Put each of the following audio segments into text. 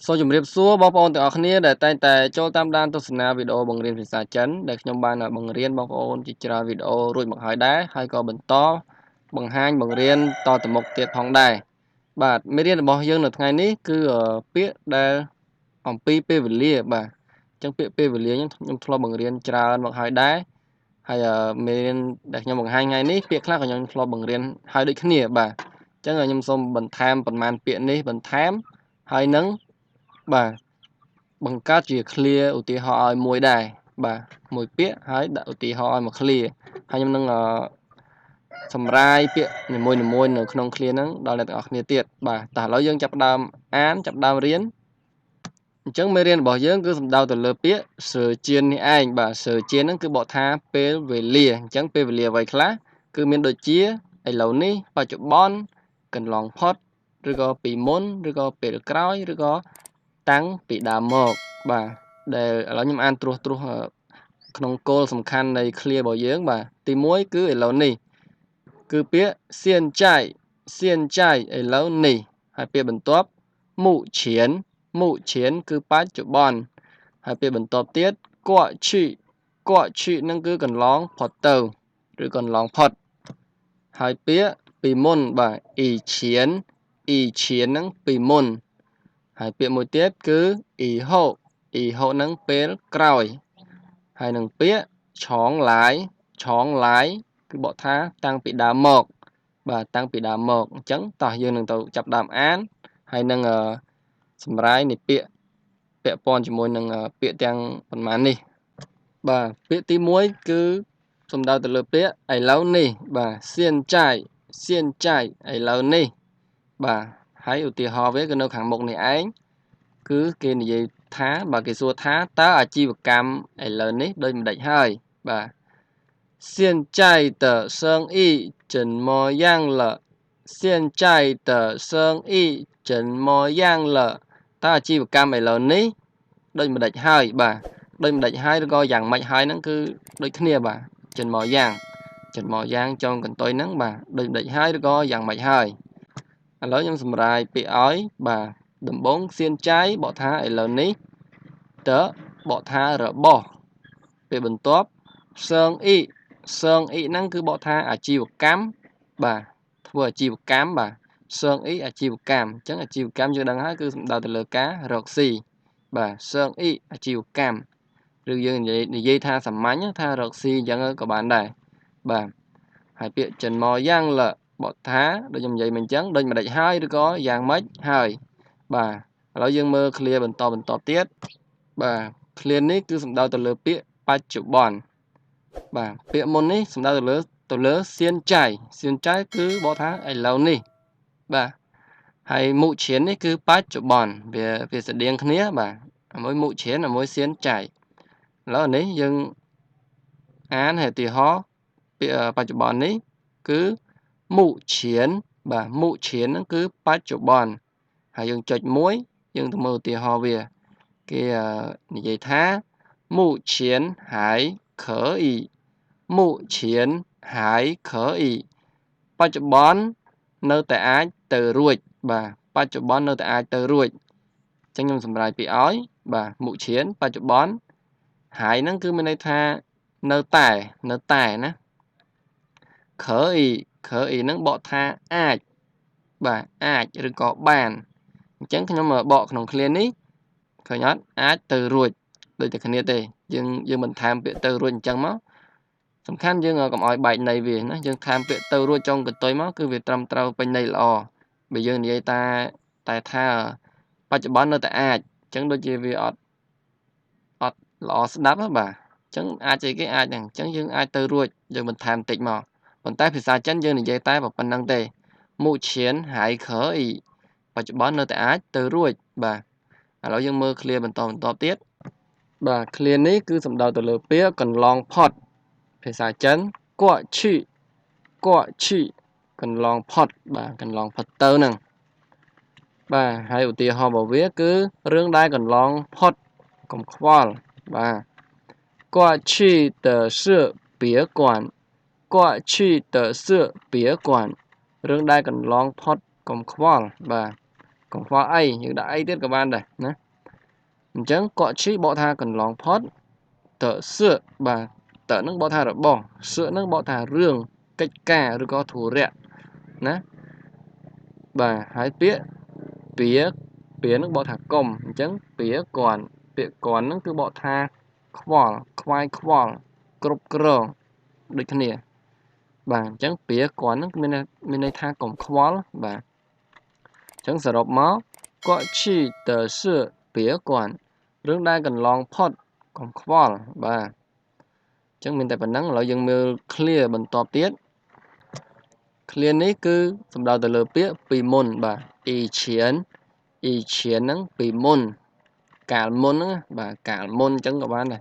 សូមជម្រាបសួរបងប្អូនទាំងអស់គ្នាដែលតែងតែចូលតាមដានទស្សនាវីដេអូបង្រៀនភាសាចិនដែលខ្ញុំបានបង្រៀនបងប្អូនជាច្រើនវីដេអូរួចមកហើយដែរហើយក៏បន្តបង្ហាញបង្រៀនតទៅមុខទៀតផងដែរបាទមេរៀនរបស់យើងនៅថ្ងៃនេះគឺពាក្យដែលអំពីពេលវេលាបាទអញ្ចឹងពាក្យពេលវេលាខ្ញុំធ្លាប់បង្រៀនច្រើនមកហើយដែរហើយមេរៀនដែលខ្ញុំបង្ហាញថ្ងៃនេះពាក្យខ្លះក៏ខ្ញុំធ្លាប់បង្រៀនហើយដូចគ្នាបាទអញ្ចឹងខ្ញុំសូមបន្ថែមប្រមាណពាក្យនេះបន្ថែមហើយនឹងបាទបង្កើតជា clear ឧទាហរណ៍ឲ្យមួយដែរបាទមួយពាក្យហើយដាក់ឧទាហរណ៍ឲ្យមក clear ហើយខ្ញុំនឹងសម្រាយពាក្យនីមួយៗនៅក្នុង clear ហ្នឹងដល់អ្នកទាំងអស់គ្នាទៀតបាទតោះឥឡូវយើងចាប់ផ្ដើមអានចាប់ផ្ដើមរៀនអញ្ចឹងមេរៀនរបស់យើងគឺសំដៅទៅលើពាក្យសើជៀននេះឯងបាទសើជៀនហ្នឹងគឺបកថាពេលវេលាអញ្ចឹងពេលវេលាអ្វីខ្លះគឺមានដូចជាឥឡូវនេះបច្ចុប្បន្នកន្លងផុតឬក៏ពីមុនឬក៏ពេលក្រោយឬក៏តាំងពីដើមមកបាទដែលឥឡូវខ្ញុំអានត្រួសក្នុងគោលសំខាន់នៃ clear របស់យើងបាទទី1គឺឥឡូវនេះគឺពាក្យសៀនចៃឥឡូវនេះហើយពាក្យបន្ទាប់មុឈៀនគឺបច្ចុប្បន្នហើយពាក្យបន្ទាប់ទៀតកក់ឈីនឹងគឺកន្លងផុតទៅឬកន្លងផុតហើយពាក្យពីមុនបាទអ៊ីឈៀនហ្នឹងពីមុនហើយពាក្យមួយទៀតគឺអ៊ីហូហ្នឹងពេលក្រោយហើយនឹងពាក្យឆងឡាយគឺបកថាតាំងពីដើមមកបាទតាំងពីដើមមកអញ្ចឹងតោះយើងនឹងទៅចាប់ដើមអានហើយនឹងសម្រាយនៃពាក្យពាក់ព័ន្ធជាមួយនឹងពាក្យទាំងប៉ុន្មាននេះបាទពាក្យទី1គឺសំដៅទៅលើពាក្យឥឡូវនេះបាទសៀនចៃឥឡូវនេះបាទហើយឧទាហរណ៍វាគឺនៅខាងមុខនេះឯងគឺគេនិយាយថាបើគេសួរថាតើអាជីវកម្មឥឡូវនេះដូចម្ដេចហើយបាទ现在的生意怎么样了现在的生意怎么样了តើអាជីវកម្មឥឡូវនេះដូចម្ដេចហើយបាទដូចម្ដេចហើយឬក៏យ៉ាងម៉េចហើយហ្នឹងគឺដូចគ្នាបាទចិនមកយ៉ាងចុងកន្ទុយហ្នឹងបាទដូចម្ដេចហើយឬក៏យ៉ាងម៉េចហើយឥឡូវខ្ញុំសម្រាយពាក្យឲ្យបាទដំបូងសៀនចៃបកថាឥឡូវនេះតើបកថារបស់ពាក្យបន្ទាប់សើងអ៊ីហ្នឹងគឺបកថាអាជីវកម្មបាទធ្វើអាជីវកម្មបាទសើងអ៊ីអាជីវកម្មអញ្ចឹងអាជីវកម្មយើងដឹងហើយគឺសំដៅទៅលើការរកស៊ីបាទសើងអ៊ីអាជីវកម្មឬយើងនិយាយថាសាមញ្ញថារកស៊ីអញ្ចឹងក៏បានដែរបាទហើយពាក្យចិនមកយ៉ាងលបកថាដូចខ្ញុំនិយាយមិញអញ្ចឹងដូចម្ដេចហើយឬក៏យ៉ាងម៉េចហើយបាទឥឡូវយើងមើល clear បន្តទៀតបាទ clear នេះគឺសំដៅទៅលើពាក្យបច្ចុប្បន្នបាទពាក្យមុននេះសំដៅទៅលើសៀនចៃគឺបកថាឥឡូវនេះបាទហើយមុឈៀននេះគឺបច្ចុប្បន្នវាស្តៀងគ្នាបាទមួយមុឈៀនមួយសៀនចៃឥឡូវនេះយើងអានហើយឧទាហរណ៍ពាក្យបច្ចុប្បន្ននេះគឺមុឈៀនបាទមុឈៀនហ្នឹងគឺបច្ចុប្បន្នហើយយើងចុចមួយយើងទៅមើលឧទាហរណ៍វាគេនិយាយថាមុឈៀនហើយ可以目前还可以បច្ចុប្បន្ននៅតែអាចទៅរួចបាទបច្ចុប្បន្ននៅតែអាចទៅរួចអញ្ចឹងខ្ញុំសម្រាយពាក្យឲ្យបាទមុឈៀនបច្ចុប្បន្នហើយហ្នឹងគឺមានន័យថានៅតែណា可以ហ្នឹងបកថាអាចបាទអាចឬក៏បានអញ្ចឹងខ្ញុំបកក្នុង clear នេះឃើញអត់អាចទៅរួចដូចតែគ្នាទេយើងបន្ថែមពាក្យទៅរួចអញ្ចឹងមកសំខាន់យើងកុំឲ្យបែកន័យវាណាយើងថែមពាក្យទៅរួចចុងកន្ទុយមកគឺវាត្រឹមត្រូវពេញន័យល្អបើយើងនិយាយតែថាបច្ចុប្បន្ននៅតែអាចអញ្ចឹងដូចជាវាអត់ល្អស្ដាប់បាទអញ្ចឹងអាចអីគេអាចហ្នឹងអញ្ចឹងយើងអាចទៅរួចយើងបន្ថែមតិចមកប៉ុន្តែភាសាចិនយើងនិយាយតែប៉ុណ្្នឹងទេ目前还可以បច្ចុប្បន្ននៅតែអាចទៅរួចបាទឥឡូវយើងមើល clear បន្តទៀតបាទ clear នេះគឺសំដៅទៅលើពាក្យកន្លងផុតភាសាចិនគក់ឈីកន្លងផុតបាទកន្លងផុតទៅហ្នឹងបាទហើយឧទាហរណ៍របស់វាគឺរឿងដែលកន្លងផុតកុំខ្វល់បាទ过去的事别管រឿងដែលកន្លងផុតកុំខ្វល់បាទ còn khoa A nhưng đã A tiết các bạn đây nè chẳng có chi bỏ tha cần lòng phót tợ sữa bà tợ nước bỏ tha rồi bỏ sữa nước bỏ tha rương cách cả rồi có thủ rẹ nè bà hãy biết phía nước bỏ thả cồng chẳng phía còn nó cứ bỏ tha khoai khoal cột cờ được thế này bà chẳng phía còn nó mình tha cồng khoal bà chẳng sợ đọc máu có chi tờ sự phía còn rương đai cần lòng pot cồng khoal bà chẳng mình tại phần nắng lợi dừng mưa clear bằng to tiết clear này cứ sầm đầu từ lửa phía bị môn bà y chiến nắng bị môn cả môn á bà cả môn chẳng các bạn này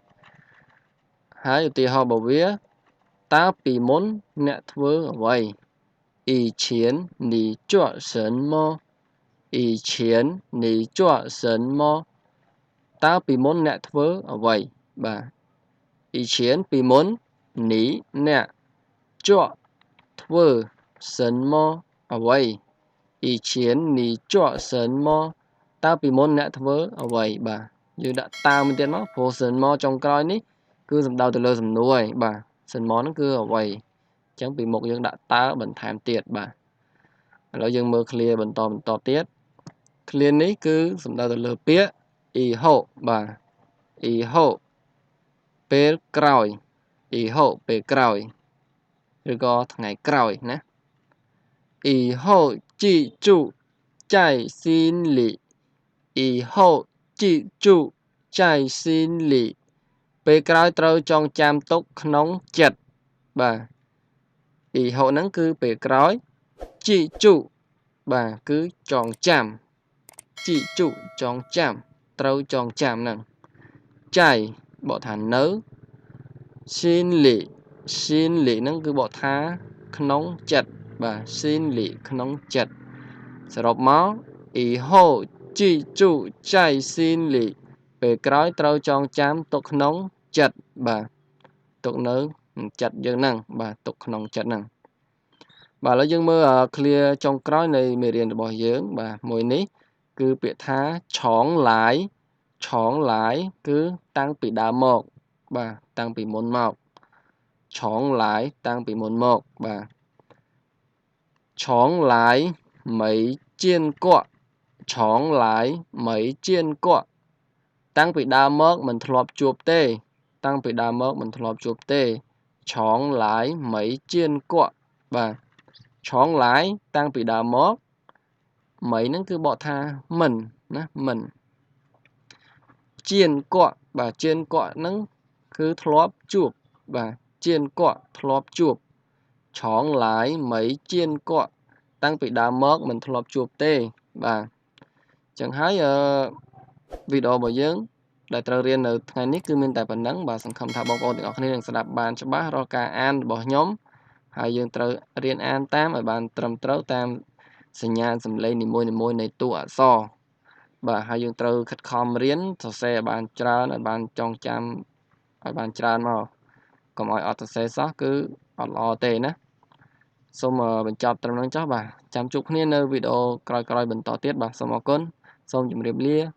hãy thì họ bảo vía ta bị môn nè thưa vậy y chiến nì chọa sấn mơ y chiến nì chọa sấn mơ ta bị môn nè thưa vậy bà y chiến bị môn nì nè chọa thưa sấn mơ vậy y chiến nì chọa sấn mơ ta bị môn nè thưa vậy bà như đã tao mình tiền nó phổ sấn mơ trong coi ní cứ dầm đầu từ lơ dầm nuôi bà sấn mơ nó cứ ở vậy chẳng bị một dân đã tá bệnh thảm tiệt bà rồi dân mơ clear bệnh to tiết clear ní cứ dầm đầu từ lơ pía y hộ bà y hộ pê còi y hộ pê còi rồi có ngày còi nè y hộ chỉ trụ chạy xin lì y hộ chỉ trụ chạy xin lì pê còi trâu trong cham túc nóng chật bà y hộ nắng cứ pê còi chỉ trụ bà cứ tròn chạm chỉ trụ tròn chạm trâu tròn chạm nè chạy bỏ thả nớ xin lì nó cứ bỏ thá nóng chật bà xin lì nóng chật sẽ đọc máu ý hô chỉ trụ chạy xin lì về cái trâu tròn chạm tục nóng chật bà tục nớ chật dân năng bà tục nóng chật năng bà lấy dân mơ clear trong cái này mê riêng bỏ dưỡng bà mùi ní cứ bị thá chóng lái cứ tăng bị đá một bà tăng bị môn một chóng lái tăng bị môn một bà chóng lái mấy chiên quạ chóng lái mấy chiên quạ tăng bị đá mất mình thọp chuột tê tăng bị đá mất mình thọp chuột tê chóng lái mấy chiên quạ bà chóng lái tăng bị đá mất mấy nó cứ bỏ tha mình nè mình chiên quạ bà chiên quạ nó cứ thọp chuột bà chiên quạ thọp chuột chóng lái mấy chiên quạ tăng bị đá mất mình thọp chuột tê bà chẳng hái video bảo dưỡng đại trâu riêng ở ngày nít cứ mình tại phần nắng bà sẵn khẩm thả bóng ôn thì ngọc nên sẽ đạp bàn cho bác ro ca an bỏ nhóm hai dương trâu riêng an tam ở bàn trầm trâu tam sinh nhan sầm lên ni môi này tụa so bà hai dương trâu khất khom riêng thọ xe bàn tràn ở bàn trong cham ở bàn tràn mà còn mọi ở xe sót cứ ở lo tê nè xong mà mình chọn trầm nắng chó bà chăm chúc nên video coi bình tỏ tiết bà xong mà con xong chụp điệp lia